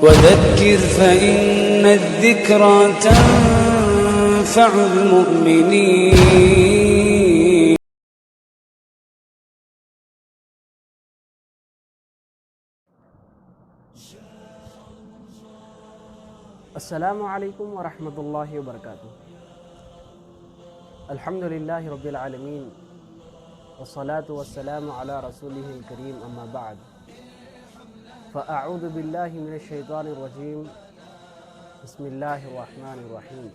وذكر فإن الذكرى تنفع المؤمنين. السلام علیکم ورحمۃ اللہ وبرکاتہ. الحمد للہ رب العالمین والصلاة والسلام علی رسولہ الکریم، اما بعد فاعوذ باللہ من الشیطان الرجیم. بسم اللہ الرحمن الرحیم.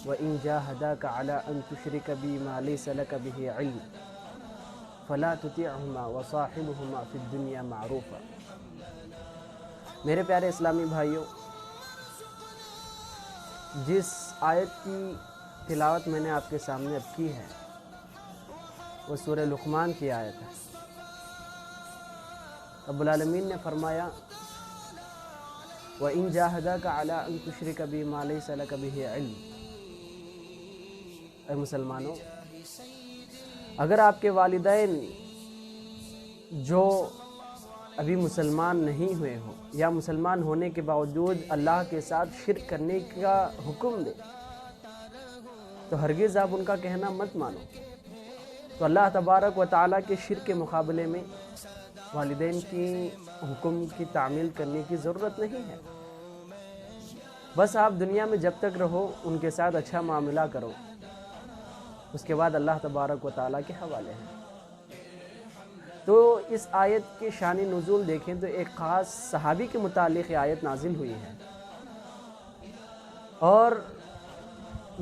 وَإِن جَاهَدَاكَ عَلَىٰ أَن تُشْرِكَ بِي مَا لَيْسَ لَكَ بِهِ عِلْمٌ فَلَا تُطِعْهُمَا وَصَاحِبْهُمَا فِي الدُّنْيَا مَعْرُوفًا. میرے پیارے اسلامی بھائیوں، جس آیت کی تلاوت میں نے آپ کے سامنے اب کی ہے وہ سورہ لقمان کی آیت ہے. رب العالمین نے فرمایا وَإِن جَاهَدَاكَ عَلَىٰ أَن تُشْرِكَ بِي مَا لَيْسَ لَكَ بِهِ عِلْمٌ. اے مسلمانوں، اگر آپ کے والدین جو ابھی مسلمان نہیں ہوئے ہوں یا مسلمان ہونے کے باوجود اللہ کے ساتھ شرک کرنے کا حکم دے تو ہرگز آپ ان کا کہنا مت مانو. تو اللہ تبارک و تعالیٰ کے شرک کے مقابلے میں والدین کی حکم کی تعمیل کرنے کی ضرورت نہیں ہے. بس آپ دنیا میں جب تک رہو ان کے ساتھ اچھا معاملہ کرو، اس کے بعد اللہ تبارک و تعالیٰ کے حوالے ہیں. تو اس آیت کے شان نزول دیکھیں تو ایک خاص صحابی کے متعلق یہ آیت نازل ہوئی ہے، اور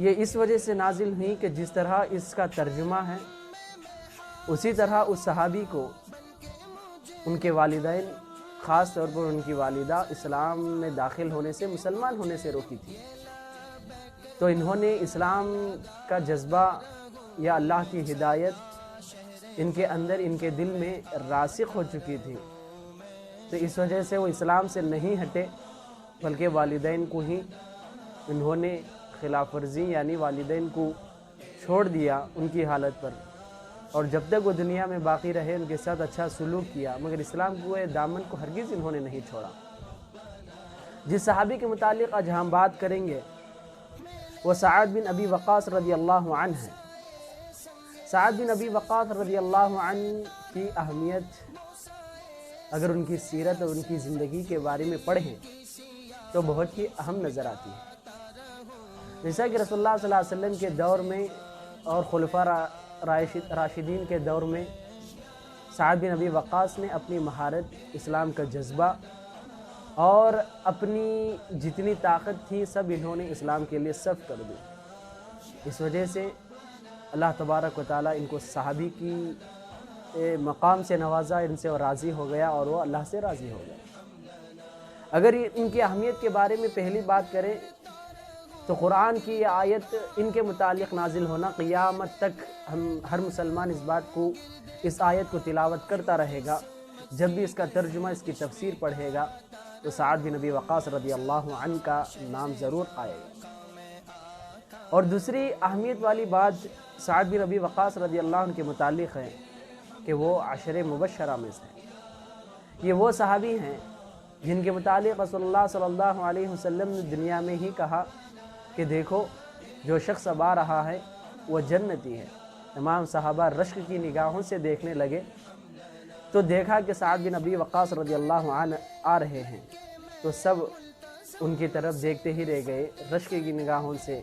یہ اس وجہ سے نازل ہوئی کہ جس طرح اس کا ترجمہ ہے اسی طرح اس صحابی کو ان کے والدین، خاص طور پر ان کی والدہ، اسلام میں داخل ہونے سے، مسلمان ہونے سے روکی تھی. تو انہوں نے اسلام کا جذبہ یا اللہ کی ہدایت ان کے اندر، ان کے دل میں راسخ ہو چکی تھی، تو اس وجہ سے وہ اسلام سے نہیں ہٹے بلکہ والدین کو ہی انہوں نے خلاف ورزی یعنی والدین کو چھوڑ دیا ان کی حالت پر، اور جب تک وہ دنیا میں باقی رہے ان کے ساتھ اچھا سلوک کیا، مگر اسلام کے دامن کو ہرگز انہوں نے نہیں چھوڑا. جس صحابی کے متعلق آج ہم بات کریں گے وہ سعد بن ابی وقاص رضی اللہ عنہ ہے. سعد بن ابی وقاص رضی اللہ عنہ کی اہمیت اگر ان کی سیرت اور ان کی زندگی کے بارے میں پڑھیں تو بہت ہی اہم نظر آتی ہے. جیسا کہ رسول اللہ صلی اللہ علیہ وسلم کے دور میں اور خلفاء راشدین کے دور میں سعد بن ابی وقاص نے اپنی مہارت، اسلام کا جذبہ اور اپنی جتنی طاقت تھی سب انہوں نے اسلام کے لیے صرف کر دی. اس وجہ سے اللہ تبارک و تعالیٰ ان کو صحابی کی مقام سے نوازا، ان سے راضی ہو گیا اور وہ اللہ سے راضی ہو گیا. اگر ان کی اہمیت کے بارے میں پہلی بات کریں تو قرآن کی یہ آیت ان کے متعلق نازل ہونا قیامت تک ہر مسلمان اس آیت کو تلاوت کرتا رہے گا. جب بھی اس کا ترجمہ، اس کی تفسیر پڑھے گا تو سعد بن ابی وقاص رضی اللہ عنہ کا نام ضرور آئے گا. اور دوسری اہمیت والی بات سعد بن ابی وقاص رضی اللہ عنہ کے متعلق ہے کہ وہ عشرہ مبشرہ میں سے ہیں. یہ وہ صحابی ہیں جن کے متعلق رسول اللہ صلی اللہ علیہ وسلم نے دنیا میں ہی کہا کہ دیکھو جو شخص اب آ رہا ہے وہ جنتی ہے. تمام صحابہ رشک کی نگاہوں سے دیکھنے لگے تو دیکھا کہ سعد بن ابی وقاص رضی اللہ عنہ آ رہے ہیں تو سب ان کی طرف دیکھتے ہی رہ گئے رشک کی نگاہوں سے.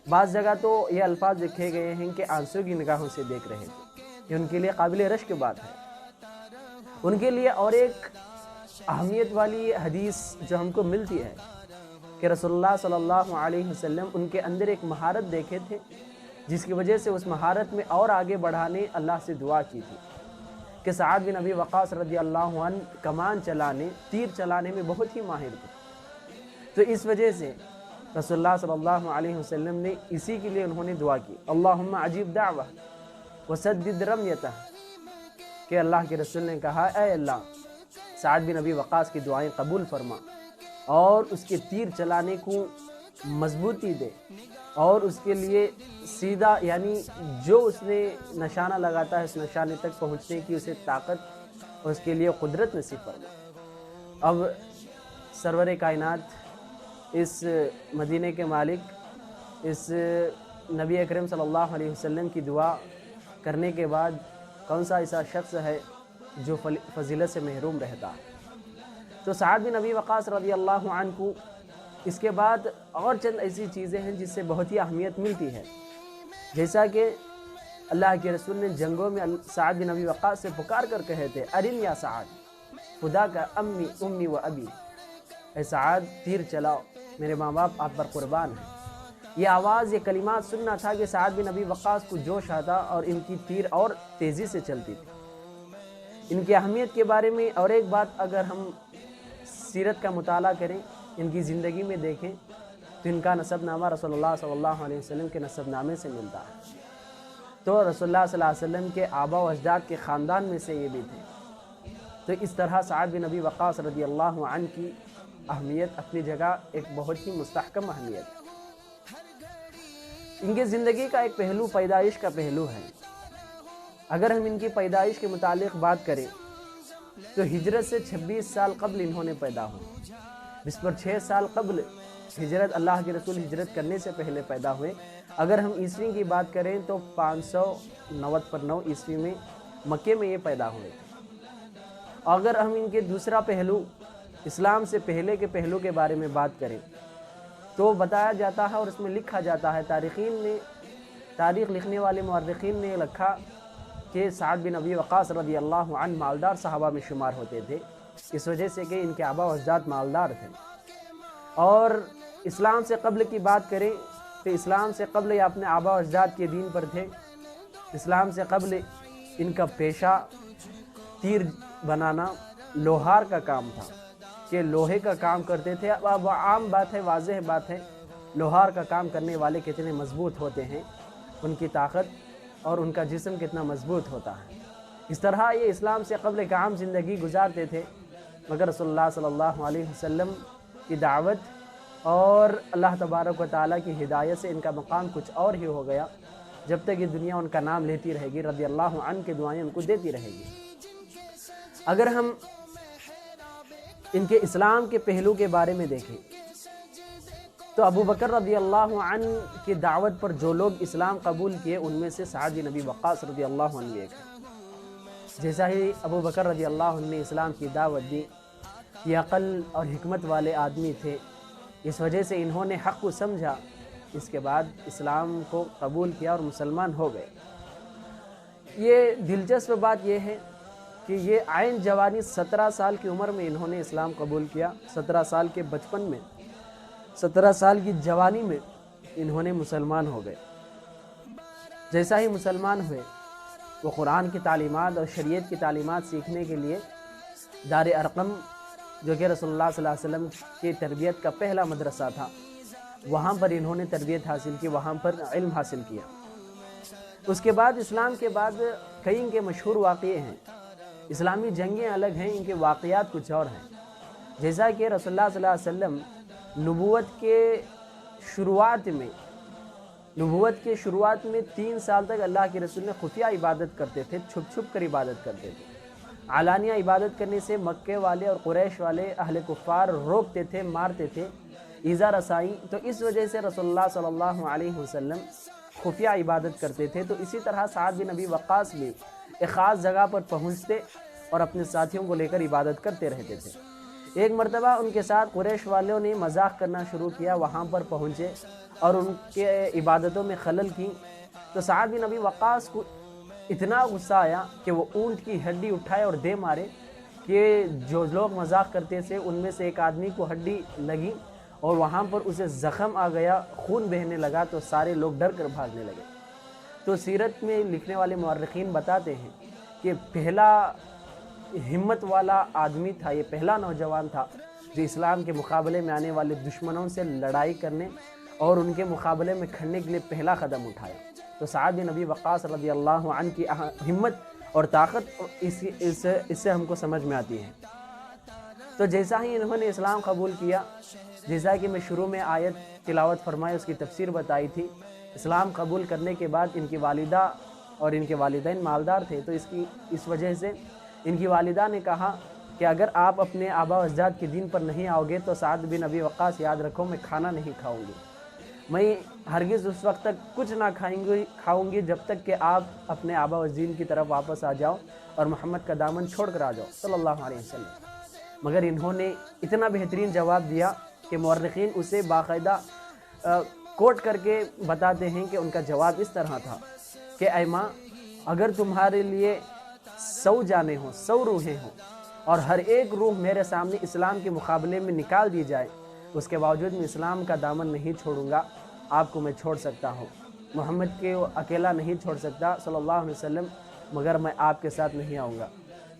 بعض جگہ تو یہ الفاظ لکھے گئے ہیں کہ آنسو کی نگاہوں سے دیکھ رہے تھے. یہ ان کے لیے قابل رشک بات ہے. ان کے لیے اور ایک اہمیت والی حدیث جو ہم کو ملتی ہے کہ رسول اللہ صلی اللہ علیہ وسلم ان کے اندر ایک مہارت دیکھے تھے جس کی وجہ سے اس مہارت میں اور آگے بڑھانے اللہ سے دعا کی تھی کہ سعد بن ابی وقاص رضی اللہ عنہ کمان چلانے، تیر چلانے میں بہت ہی ماہر تھے. تو اس وجہ سے رسول اللہ صلی اللہ علیہ وسلم نے اسی کے لیے انہوں نے دعا کی اللہم عجیب دعوہ وسدد رمیتہ، کہ اللہ کے رسول نے کہا اے اللہ سعد بن ابی وقاص کی دعائیں قبول فرما اور اس کے تیر چلانے کو مضبوطی دے اور اس کے لیے سیدھا یعنی جو اس نے نشانہ لگاتا ہے اس نشانے تک پہنچنے کی اسے طاقت اور اس کے لیے قدرت نصیب فرما. اب سرور کائنات، اس مدینے کے مالک، اس نبی اکرم صلی اللہ علیہ وسلم کی دعا کرنے کے بعد کون سا ایسا شخص ہے جو فضیلت سے محروم رہتا ہے؟ تو سعد بن ابی وقاص رضی اللہ عنہ کو اس کے بعد اور چند ایسی چیزیں ہیں جس سے بہت ہی اہمیت ملتی ہے، جیسا کہ اللہ کے رسول نے جنگوں میں سعد بن ابی وقاص سے پکار کر کہے تھے، ارن یا سعد خدا کا امی و ابی، اے سعد تیر چلاؤ، میرے ماں باپ آپ پر قربان ہیں۔ یہ آواز، یہ کلمات سننا تھا کہ سعد بن ابی وقاص کو جوش آتا اور ان کی تیر اور تیزی سے چلتی تھی۔ ان کی اہمیت کے بارے میں اور ایک بات اگر ہم سیرت کا مطالعہ کریں، ان کی زندگی میں دیکھیں تو ان کا نسب نامہ رسول اللہ صلی اللہ علیہ وسلم کے نسب نامے سے ملتا ہے۔ تو رسول اللہ صلی اللہ علیہ وسلم کے آبا و اجداد کے خاندان میں سے یہ بھی تھے۔ تو اس طرح سعد بن ابی وقاص رضی اللہ عنہ کی اہمیت اپنی جگہ ایک بہت ہی مستحکم اہمیت ہے۔ ان کی زندگی کا ایک پہلو پیدائش کا پہلو ہے۔ اگر ہم ان کی پیدائش کے متعلق بات کریں تو ہجرت سے 26 سال قبل انہوں نے پیدا ہوئے، جس پر 6 سال قبل ہجرت، اللہ کے رسول ہجرت کرنے سے پہلے پیدا ہوئے۔ اگر ہم عیسوی کی بات کریں تو 599 عیسوی میں مکے میں یہ پیدا ہوئے تھے۔ اگر ہم ان کے دوسرا پہلو اسلام سے پہلے کے پہلو کے بارے میں بات کریں تو بتایا جاتا ہے اور اس میں لکھا جاتا ہے، تاریخ لکھنے والے مورخین نے لکھا کہ سعد بن ابی وقاص رضی اللہ عنہ مالدار صحابہ میں شمار ہوتے تھے، اس وجہ سے کہ ان کے آبا و اجداد مالدار تھے۔ اور اسلام سے قبل کی بات کریں تو اسلام سے قبل یہ اپنے آبا و اجداد کے دین پر تھے۔ اسلام سے قبل ان کا پیشہ تیر بنانا، لوہار کا کام تھا کہ لوہے کا کام کرتے تھے۔ اب عام بات ہے، واضح بات ہے، لوہار کا کام کرنے والے کتنے مضبوط ہوتے ہیں، ان کی طاقت اور ان کا جسم کتنا مضبوط ہوتا ہے۔ اس طرح یہ اسلام سے قبل ایک عام زندگی گزارتے تھے، مگر رسول اللہ صلی اللہ علیہ وسلم کی دعوت اور اللہ تبارک و تعالیٰ کی ہدایت سے ان کا مقام کچھ اور ہی ہو گیا۔ جب تک یہ دنیا ان کا نام لیتی رہے گی، رضی اللہ عنہ کی دعائیں ان کو دیتی رہے گی۔ اگر ہم ان کے اسلام کے پہلو کے بارے میں دیکھیں تو ابو بکر رضی اللہ عنہ کی دعوت پر جو لوگ اسلام قبول کیے ان میں سے سعد بن ابی وقاص رضی اللہ عنہ ایک ہے۔ جیسا ہی ابو بکر رضی اللہ عنہ نے اسلام کی دعوت دی، یہ عقل اور حکمت والے آدمی تھے، اس وجہ سے انہوں نے حق کو سمجھا، اس کے بعد اسلام کو قبول کیا اور مسلمان ہو گئے۔ یہ دلچسپ بات یہ ہے کہ یہ عین جوانی 17 سال کی عمر میں انہوں نے اسلام قبول کیا، 17 سال کے بچپن میں، 17 سال کی جوانی میں انہوں نے مسلمان ہو گئے۔ جیسا ہی مسلمان ہوئے وہ قرآن کی تعلیمات اور شریعت کی تعلیمات سیکھنے کے لیے دار ارقم، جو کہ رسول اللہ صلی اللہ علیہ وسلم کی تربیت کا پہلا مدرسہ تھا، وہاں پر انہوں نے تربیت حاصل کی، وہاں پر علم حاصل کیا۔ اس کے بعد اسلام کے بعد کئی ان کے مشہور واقعے ہیں، اسلامی جنگیں الگ ہیں، ان کے واقعات کچھ اور ہیں۔ جیسا کہ رسول اللہ صلی اللہ علیہ وسلم نبوت کے شروعات میں 3 سال تک اللہ کے رسول نے خفیہ عبادت کرتے تھے، چھپ چھپ کر عبادت کرتے تھے۔ علانیہ عبادت کرنے سے مکے والے اور قریش والے اہل کفار روکتے تھے، مارتے تھے، ایذا رسائی۔ تو اس وجہ سے رسول اللہ صلی اللہ علیہ وسلم خفیہ عبادت کرتے تھے۔ تو اسی طرح سعد بن ابی وقاص بھی ایک خاص جگہ پر پہنچتے اور اپنے ساتھیوں کو لے کر عبادت کرتے رہتے تھے۔ ایک مرتبہ ان کے ساتھ قریش والوں نے مذاق کرنا شروع کیا، وہاں پر پہنچے اور ان کے عبادتوں میں خلل کی۔ تو سعد بن ابی وقاص کو اتنا غصہ آیا کہ وہ اونٹ کی ہڈی اٹھائے اور دے مارے کہ جو لوگ مذاق کرتے تھے ان میں سے ایک آدمی کو ہڈی لگی اور وہاں پر اسے زخم آ گیا، خون بہنے لگا، تو سارے لوگ ڈر کر بھاگنے لگے۔ تو سیرت میں لکھنے والے مورخین بتاتے ہیں کہ پہلا ہمت والا آدمی تھا، یہ پہلا نوجوان تھا جو اسلام کے مقابلے میں آنے والے دشمنوں سے لڑائی کرنے اور ان کے مقابلے میں کھڑنے کے لیے پہلا قدم اٹھایا۔ تو سعد بن ابی وقاص رضی اللہ عنہ کی ہمت اور طاقت اس سے ہم کو سمجھ میں آتی ہے۔ تو جیسا ہی انہوں نے اسلام قبول کیا، جیسا کہ میں شروع میں آیت تلاوت فرمائی، اس کی تفسیر بتائی تھی، اسلام قبول کرنے کے بعد ان کی والدہ اور ان کے والدین مالدار تھے، تو اس وجہ سے ان کی والدہ نے کہا کہ اگر آپ اپنے آبا و اجداد کے دین پر نہیں آؤ گے تو سعد بن ابی وقاص یاد رکھو میں کھانا نہیں کھاؤں گی، میں ہرگز اس وقت تک کچھ نہ کھاؤں گی جب تک کہ آپ اپنے آبا و دین کی طرف واپس آ جاؤ اور محمد کا دامن چھوڑ کر آ جاؤ صلی اللہ علیہ وسلم۔ مگر انہوں نے اتنا بہترین جواب دیا کہ مورخین اسے باقاعدہ کوٹ کر کے بتاتے ہیں کہ ان کا جواب اس طرح تھا کہ اے ماں، اگر تمہارے لیے 100 جانیں ہوں، 100 روحیں ہوں اور ہر ایک روح میرے سامنے اسلام کے مقابلے میں نکال دی جائے، اس کے باوجود میں اسلام کا دامن نہیں چھوڑوں گا۔ آپ کو میں چھوڑ سکتا ہوں، محمد کے اکیلا نہیں چھوڑ سکتا صلی اللہ علیہ وسلم، مگر میں آپ کے ساتھ نہیں آؤں گا۔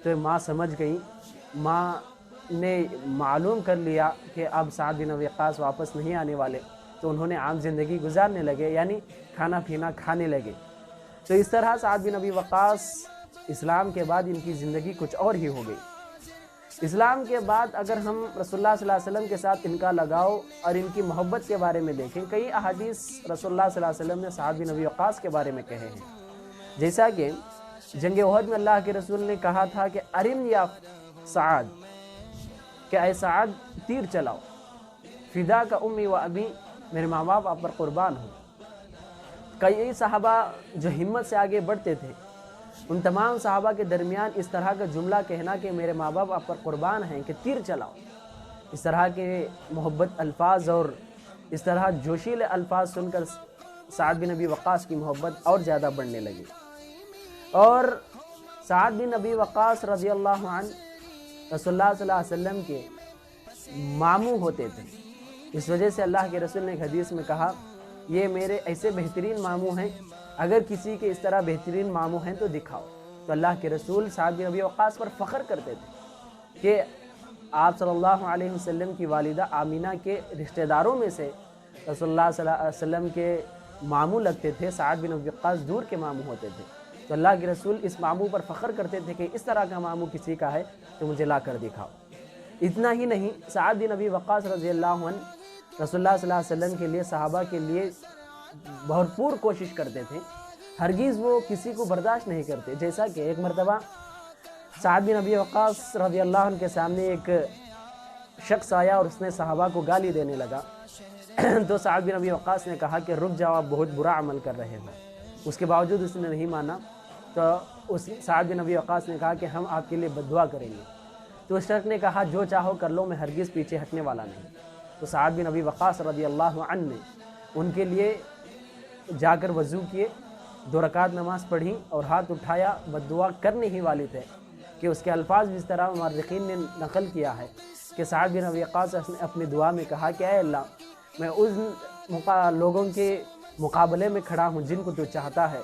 تو ماں سمجھ گئی، ماں نے معلوم کر لیا کہ اب سعد بن ابی وقاص واپس نہیں آنے والے، تو انہوں نے عام زندگی گزارنے لگے، یعنی کھانا پینا کھانے لگے۔ تو اس طرح سعد بن ابی وقاص اسلام کے بعد ان کی زندگی کچھ اور ہی ہو گئی۔ اسلام کے بعد اگر ہم رسول اللہ صلی اللہ علیہ وسلم کے ساتھ ان کا لگاؤ اور ان کی محبت کے بارے میں دیکھیں، کئی احادیث رسول اللہ صلی اللہ علیہ وسلم نے سعد بن ابی وقاص کے بارے میں کہے ہیں، جیسا کہ جنگ احد میں اللہ کے رسول نے کہا تھا کہ ارم یا سعد، کہ اے سعد تیر چلاؤ، فدا کا امی و ابی، میرے ماں باپ آپ پر قربان ہوں۔ کئی صحابہ جو ہمت سے آگے بڑھتے تھے، ان تمام صحابہ کے درمیان اس طرح کا جملہ کہنا کہ میرے ماں باپ آپ پر قربان ہیں، کہ تیر چلاؤ، اس طرح کے محبت الفاظ اور اس طرح جوشیل الفاظ سن کر سعد بن ابی وقاص کی محبت اور زیادہ بڑھنے لگی۔ اور سعد بن ابی وقاص رضی اللہ عنہ رسول اللہ صلی اللہ علیہ وسلم کے ماموں ہوتے تھے، اس وجہ سے اللہ کے رسول نے ایک حدیث میں کہا یہ میرے ایسے بہترین ماموں ہیں، اگر کسی کے اس طرح بہترین ماموں ہیں تو دکھاؤ۔ تو اللہ کے رسول سعد بن ابی وقاص پر فخر کرتے تھے کہ آپ صلی اللہ علیہ وسلم کی والدہ آمینہ کے رشتہ داروں میں سے رسول اللہ صلی اللہ علیہ وسلم کے ماموں لگتے تھے، سعد بن ابی وقاص دور کے ماموں ہوتے تھے۔ تو اللہ کے رسول اس ماموں پر فخر کرتے تھے کہ اس طرح کا ماموں کسی کا ہے تو مجھے لا کر دکھاؤ۔ اتنا ہی نہیں، سعد بن ابی وقاص رضی اللہ عنہ رسول اللہ صلی اللہ علیہ وسلم کے لیے، صحابہ کے لیے بھرپور کوشش کرتے تھے، ہرگز وہ کسی کو برداشت نہیں کرتے۔ جیسا کہ ایک مرتبہ سعد بن ابی وقاص رضی اللہ عنہ کے سامنے ایک شخص آیا اور اس نے صحابہ کو گالی دینے لگا، تو سعد بن ابی وقاص نے کہا کہ رک جاؤ، آپ بہت برا عمل کر رہے ہو۔ اس کے باوجود اس نے نہیں مانا، تو اس سعد بن ابی وقاص نے کہا کہ ہم آپ کے لیے بد دعا کریں گے۔ تو اس شخص نے کہا جو چاہو کر لو، میں ہرگز پیچھے ہٹنے والا نہیں۔ تو سعد بن ابی وقاص رضی اللہ عنہ نے ان کے لیے جا کر وضو کیے، 2 رکعت نماز پڑھی اور ہاتھ اٹھایا، بد دعا کرنے ہی والے تھے کہ اس کے الفاظ بھی اس طرح مورخین نے نقل کیا ہے کہ سعد بن ابی وقاص نے اپنی دعا میں کہا کہ اے اللہ، میں ان لوگوں کے مقابلے میں کھڑا ہوں جن کو تو چاہتا ہے،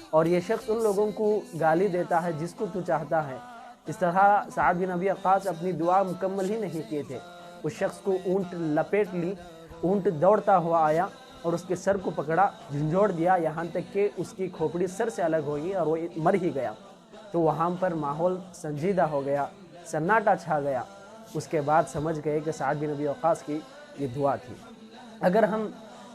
اور یہ شخص ان لوگوں کو گالی دیتا ہے جس کو تو چاہتا ہے۔ اس طرح سعد بن ابی وقاص اپنی دعا مکمل ہی نہیں کیے تھے، اس شخص کو اونٹ لپیٹ لی، اونٹ دوڑتا ہوا آیا اور اس کے سر کو پکڑا، جھنجھوڑ دیا، یہاں تک کہ اس کی کھوپڑی سر سے الگ ہوئی اور وہ مر ہی گیا۔ تو وہاں پر ماحول سنجیدہ ہو گیا، سناٹا چھا گیا۔ اس کے بعد سمجھ گئے کہ سعد بن ابی وقاص کی یہ دعا تھی۔ اگر ہم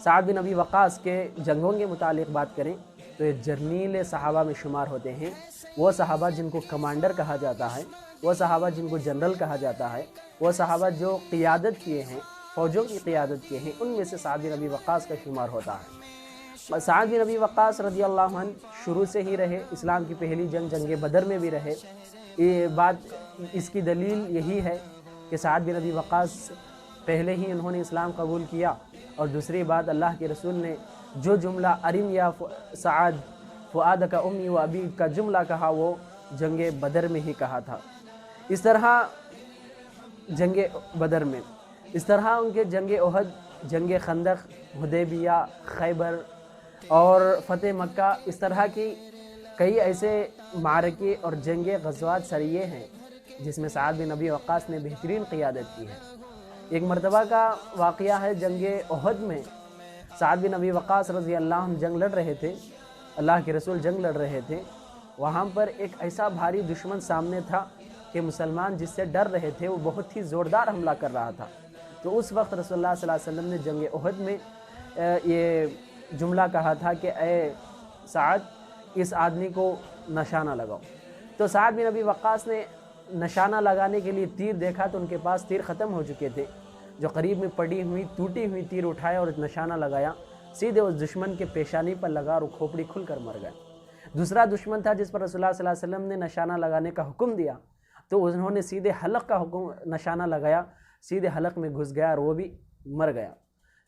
سعد بن ابی وقاص کے جنگوں کے متعلق بات کریں تو یہ جرنیل صحابہ میں شمار ہوتے ہیں، وہ صحابہ جن کو کمانڈر کہا جاتا ہے، وہ صحابہ جن کو جنرل کہا جاتا ہے، وہ صحابہ جو قیادت کیے ہیں، فوجوں کی قیادت کیے ہیں، ان میں سے سعد بن ابی وقاص کا شمار ہوتا ہے۔ سعد بن ابی وقاص رضی اللہ عنہ شروع سے ہی رہے، اسلام کی پہلی جنگ بدر میں بھی رہے۔ یہ بات، اس کی دلیل یہی ہے کہ سعد بن ابی وقاص پہلے ہی انہوں نے اسلام قبول کیا، اور دوسری بات اللہ کے رسول نے جو جملہ ارم یا سعد فؤاد کا امی و ابی کا جملہ کہا وہ جنگ بدر میں ہی کہا تھا۔ اس طرح جنگ بدر میں، اس طرح ان کے جنگ احد، جنگ خندق، حدیبیہ، خیبر اور فتح مکہ، اس طرح کی کئی ایسے معرکے اور جنگ غزوات سریے ہیں جس میں سعد بن ابی وقاص نے بہترین قیادت کی ہے۔ ایک مرتبہ کا واقعہ ہے، جنگ احد میں سعد بن ابی وقاص رضی اللہ عنہ جنگ لڑ رہے تھے، اللہ کے رسول جنگ لڑ رہے تھے۔ وہاں پر ایک ایسا بھاری دشمن سامنے تھا کہ مسلمان جس سے ڈر رہے تھے وہ بہت ہی زوردار حملہ کر رہا تھا۔ تو اس وقت رسول اللہ صلی اللہ علیہ وسلم نے جنگ احد میں یہ جملہ کہا تھا کہ اے سعد، اس آدمی کو نشانہ لگاؤ۔ تو سعد بن ابی وقاص نے نشانہ لگانے کے لیے تیر دیکھا تو ان کے پاس تیر ختم ہو چکے تھے، جو قریب میں پڑی ہوئی ٹوٹی ہوئی تیر اٹھایا اور نشانہ لگایا، سیدھے اس دشمن کے پیشانی پر لگا اور کھوپڑی کھل کر مر گئے۔ دوسرا دشمن تھا جس پر رسول اللہ صلی اللہ علیہ وسلم نے نشانہ لگانے کا حکم دیا، تو انہوں نے سیدھے حلق کا نشانہ لگایا، سیدھے حلق میں گھس گیا اور وہ بھی مر گیا۔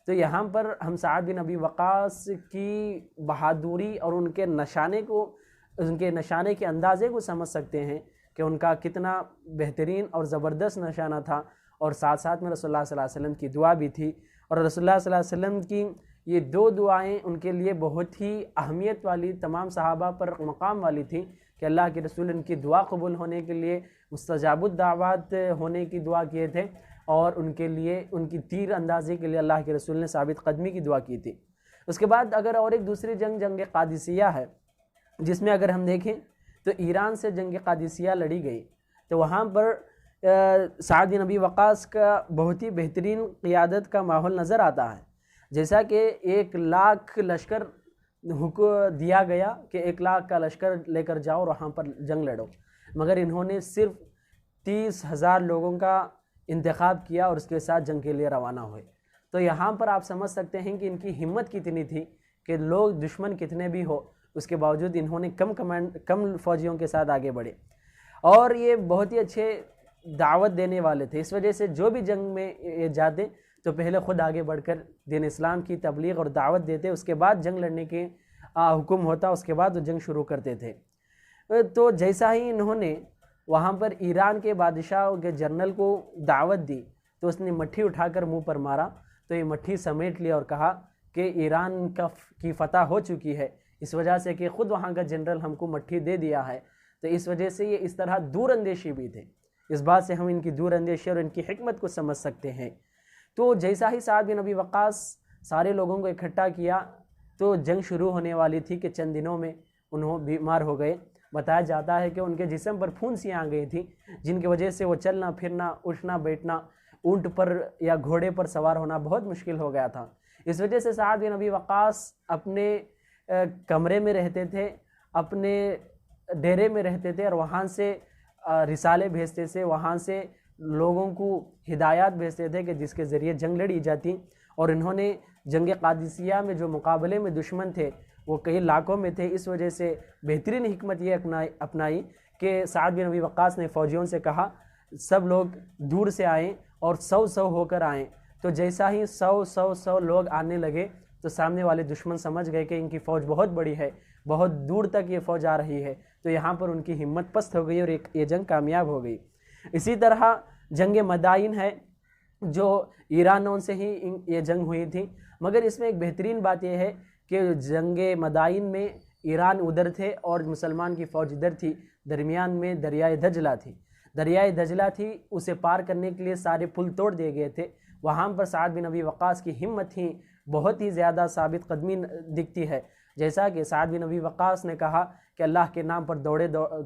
تو یہاں پر ہم سعد بن ابی وقاص کی بہادری اور ان کے نشانے کے اندازے کو سمجھ سکتے ہیں کہ ان کا کتنا بہترین اور زبردست نشانہ تھا، اور ساتھ ساتھ میں رسول اللہ صلی اللہ علیہ وسلم کی دعا بھی تھی، اور رسول اللہ صلی اللہ علیہ وسلم کی یہ دو دعائیں ان کے لیے بہت ہی اہمیت والی، تمام صحابہ پر مقام والی تھی کہ اللہ کے رسول ان کی دعا قبول ہونے کے لیے مستجاب الدعوات ہونے کی دعا کیے تھے، اور ان کے لیے ان کی تیر اندازی کے لیے اللہ کے رسول نے ثابت قدمی کی دعا کی تھی۔ اس کے بعد اگر اور ایک دوسری جنگ قادسیہ ہے، جس میں اگر ہم دیکھیں تو ایران سے جنگ قادسیہ لڑی گئی، تو وہاں پر سعد بن ابی وقاص کا بہت ہی بہترین قیادت کا ماحول نظر آتا ہے، جیسا کہ 1,00,000 لشکر حکم دیا گیا کہ 1,00,000 کا لشکر لے کر جاؤ اور وہاں پر جنگ لڑو، مگر انہوں نے صرف 30,000 لوگوں کا انتخاب کیا اور اس کے ساتھ جنگ کے لیے روانہ ہوئے۔ تو یہاں پر آپ سمجھ سکتے ہیں کہ ان کی ہمت کتنی تھی کہ لوگ دشمن کتنے بھی ہو، اس کے باوجود انہوں نے کم فوجیوں کے ساتھ آگے بڑھے، اور یہ بہت ہی اچھے دعوت دینے والے تھے۔ اس وجہ سے جو بھی جنگ میں یہ جاتے تو پہلے خود آگے بڑھ کر دین اسلام کی تبلیغ اور دعوت دیتے، اس کے بعد جنگ لڑنے کے حکم ہوتا، اس کے بعد وہ جنگ شروع کرتے تھے۔ تو جیسا ہی انہوں نے وہاں پر ایران کے بادشاہ کے جنرل کو دعوت دی تو اس نے مٹھی اٹھا کر منہ پر مارا، تو یہ مٹھی سمیٹ لیا اور کہا کہ ایران کی فتح ہو چکی ہے، اس وجہ سے کہ خود وہاں کا جنرل ہم کو مٹھی دے دیا ہے۔ تو اس وجہ سے یہ اس طرح دور اندیشی بھی تھے، اس بات سے ہم ان کی دور اندیشی اور ان کی حکمت کو سمجھ سکتے ہیں۔ تو جیسا ہی سعد بن ابی وقاص سارے لوگوں کو اکٹھا کیا تو جنگ شروع ہونے والی تھی کہ چند دنوں میں انہوں بیمار ہو گئے۔ بتایا جاتا ہے کہ ان کے جسم پر پھونسیاں آ گئی تھیں، جن کی وجہ سے وہ چلنا پھرنا، اٹھنا بیٹھنا، اونٹ پر یا گھوڑے پر سوار ہونا بہت مشکل ہو گیا تھا۔ اس وجہ سے سعد بن ابی وقاص اپنے کمرے میں رہتے تھے، اپنے ڈیرے میں رہتے تھے، اور وہاں سے رسالے بھیجتے تھے، وہاں سے لوگوں کو ہدایات بھیجتے تھے کہ جس کے ذریعے جنگ لڑی جاتی۔ اور انہوں نے جنگ قادسیہ میں جو مقابلے میں دشمن تھے وہ کئی لاکھوں میں تھے، اس وجہ سے بہترین حکمت یہ اپنائی کہ سعد بن ابی وقاص نے فوجیوں سے کہا سب لوگ دور سے آئیں اور 100 ہو کر آئیں۔ تو جیسا ہی 100 لوگ آنے لگے تو سامنے والے دشمن سمجھ گئے کہ ان کی فوج بہت بڑی ہے، بہت دور تک یہ فوج آ رہی ہے، تو یہاں پر ان کی ہمت پست ہو گئی اور یہ جنگ کامیاب ہو گئی۔ اسی طرح جنگ مدائن ہے جو ایرانوں سے ہی یہ جنگ ہوئی تھی، مگر اس میں ایک بہترین بات یہ ہے کہ جنگ مدائن میں ایران ادھر تھے اور مسلمان کی فوج ادھر تھی، درمیان میں دریائے دجلہ تھی۔ دریائے دجلہ تھی، اسے پار کرنے کے لیے سارے پل توڑ دیے گئے تھے۔ وہاں پر سعد بن ابی وقاص کی ہمت ہی بہت ہی زیادہ ثابت قدمی دکھتی ہے، جیسا کہ سعد بن ابی وقاص نے کہا کہ اللہ کے نام پر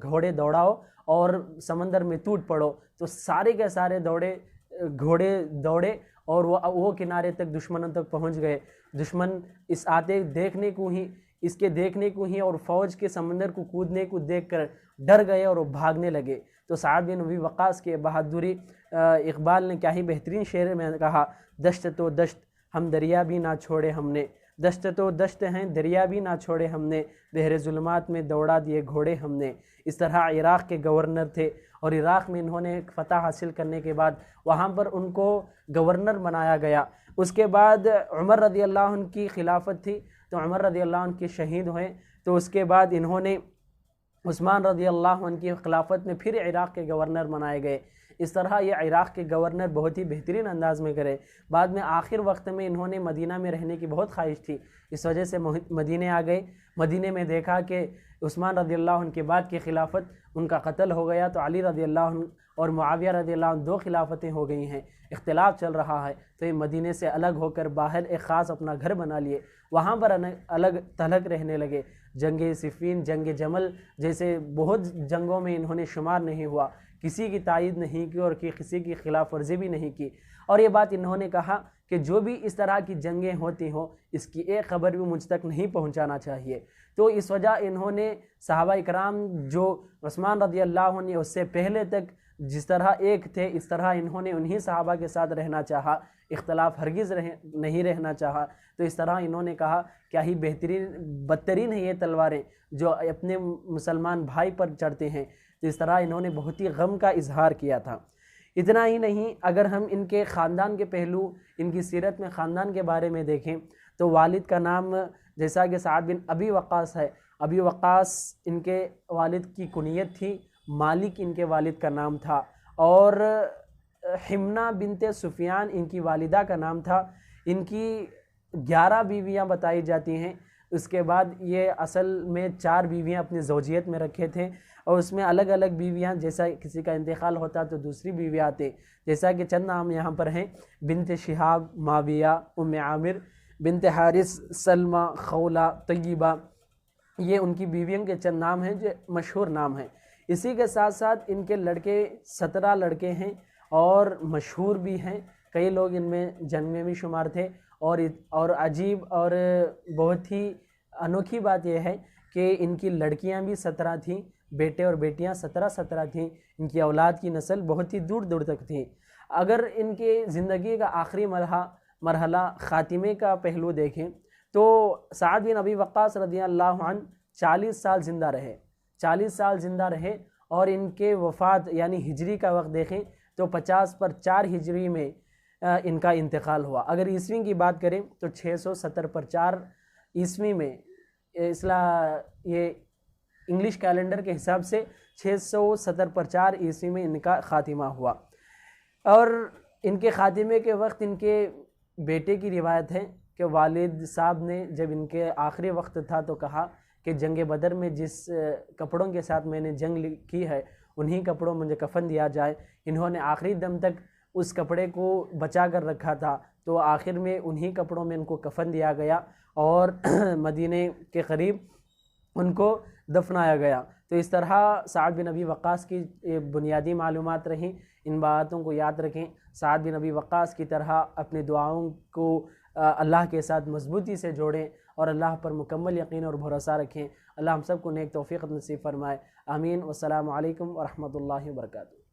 گھوڑے دوڑاؤ اور سمندر میں ٹوٹ پڑو، تو سارے کے سارے گھوڑے دوڑے اور وہ کنارے تک دشمنوں تک پہنچ گئے۔ دشمن اس آتے دیکھنے کو ہی اور فوج کے سمندر کو کودنے کو دیکھ کر ڈر گئے اور وہ بھاگنے لگے۔ تو سعد بن ابی وقاص کے بہادری، اقبال نے کیا ہی بہترین شعر میں کہا، دشت تو دشت ہم دریا بھی نہ چھوڑے ہم نے، دشت تو دشت ہیں دریا بھی نہ چھوڑے ہم نے، بحر ظلمات میں دوڑا دیے گھوڑے ہم نے۔ اس طرح عراق کے گورنر تھے اور عراق میں انہوں نے فتح حاصل کرنے کے بعد وہاں پر ان کو گورنر بنایا گیا۔ اس کے بعد عمر رضی اللہ عنہ کی خلافت تھی، تو عمر رضی اللہ عنہ کی شہید ہوئے، تو اس کے بعد انہوں نے عثمان رضی اللہ عنہ کی خلافت میں پھر عراق کے گورنر بنائے گئے۔ اس طرح یہ عراق کے گورنر بہت ہی بہترین انداز میں کرے۔ بعد میں آخر وقت میں انہوں نے مدینہ میں رہنے کی بہت خواہش تھی، اس وجہ سے مدینہ آ گئے۔ مدینہ میں دیکھا کہ عثمان رضی اللہ عنہ کے بعد کی خلافت ان کا قتل ہو گیا، تو علی رضی اللہ عنہ اور معاویہ رضی اللہ عنہ 2 خلافتیں ہو گئی ہیں، اختلاف چل رہا ہے، تو یہ مدینہ سے الگ ہو کر باہر ایک خاص اپنا گھر بنا لیے، وہاں پر الگ تھلگ رہنے لگے۔ جنگ صفین، جنگ جمل جیسے بہت جنگوں میں انہوں نے شمار نہیں ہوا، کسی کی تائید نہیں کی اور کسی کی خلاف ورزی بھی نہیں کی۔ اور یہ بات انہوں نے کہا کہ جو بھی اس طرح کی جنگیں ہوتی ہوں اس کی ایک خبر بھی مجھ تک نہیں پہنچانا چاہیے۔ تو اس وجہ انہوں نے صحابہ اکرام جو عثمان رضی اللہ عنہ اس سے پہلے تک جس طرح ایک تھے اس طرح انہوں نے انہی صحابہ کے ساتھ رہنا چاہا، اختلاف ہرگز نہیں رہنا چاہا۔ تو اس طرح انہوں نے کہا کیا ہی بدترین ہے یہ تلواریں جو اپنے مسلمان بھائی پر چڑھتے ہیں۔ تو اس طرح انہوں نے بہت ہی غم کا اظہار کیا تھا۔ اتنا ہی نہیں، اگر ہم ان کے خاندان کے پہلو، ان کی سیرت میں خاندان کے بارے میں دیکھیں تو والد کا نام جیسا کہ سعد بن ابی وقاص ہے۔ ابی وقاص ان کے والد کی کنیت تھی، مالک ان کے والد کا نام تھا، اور حمنہ بنت سفیان ان کی والدہ کا نام تھا۔ ان کی 11 بیویاں بتائی جاتی ہیں۔ اس کے بعد یہ اصل میں 4 بیویاں اپنی زوجیت میں رکھے تھے، اور اس میں الگ الگ بیویاں، جیسا کسی کا انتقال ہوتا تو دوسری بیوی آتے، جیسا کہ چند نام یہاں پر ہیں: بنت شہاب، معاویہ، ام عامر، بنت حارث، سلمہ، خولہ، طیبہ۔ یہ ان کی بیویوں کے چند نام ہیں جو مشہور نام ہیں۔ اسی کے ساتھ ساتھ ان کے لڑکے 17 لڑکے ہیں اور مشہور بھی ہیں، کئی لوگ ان میں جنگ میں بھی شمار تھے۔ اور عجیب اور بہت ہی انوکھی بات یہ ہے کہ ان کی لڑکیاں بھی 17 تھیں، بیٹے اور بیٹیاں 17 تھیں۔ ان کی اولاد کی نسل بہت ہی دور دور تک تھی۔ اگر ان کے زندگی کا آخری مرحلہ خاتمے کا پہلو دیکھیں تو سعد بن ابی وقاص رضی اللہ عنہ 40 سال زندہ رہے، 40 سال زندہ رہے، اور ان کے وفات یعنی ہجری کا وقت دیکھیں تو 50 پر 4 ہجری میں ان کا انتقال ہوا۔ اگر عیسوی کی بات کریں تو 670 پر 4 عیسوی میں، یہ انگلش کیلنڈر کے حساب سے 670 پر 4 عیسوی میں ان کا خاتمہ ہوا۔ اور ان کے خاتمے کے وقت ان کے بیٹے کی روایت ہے کہ والد صاحب نے جب ان کے آخری وقت تھا تو کہا کہ جنگ بدر میں جس کپڑوں کے ساتھ میں نے جنگ کی ہے انہی کپڑوں مجھے کفن دیا جائے۔ انہوں نے آخری دم تک اس کپڑے کو بچا کر رکھا تھا، تو آخر میں انہی کپڑوں میں ان کو کفن دیا گیا اور مدینے کے قریب ان کو دفنایا گیا۔ تو اس طرح سعد بن ابی وقاص کی بنیادی معلومات رہیں، ان باتوں کو یاد رکھیں۔ سعد بن ابی وقاص کی طرح اپنی دعاؤں کو اللہ کے ساتھ مضبوطی سے جوڑیں اور اللہ پر مکمل یقین اور بھروسہ رکھیں۔ اللہ ہم سب کو نیک توفیق نصیب فرمائے، آمین۔ والسلام علیکم ورحمۃ اللہ وبرکاتہ۔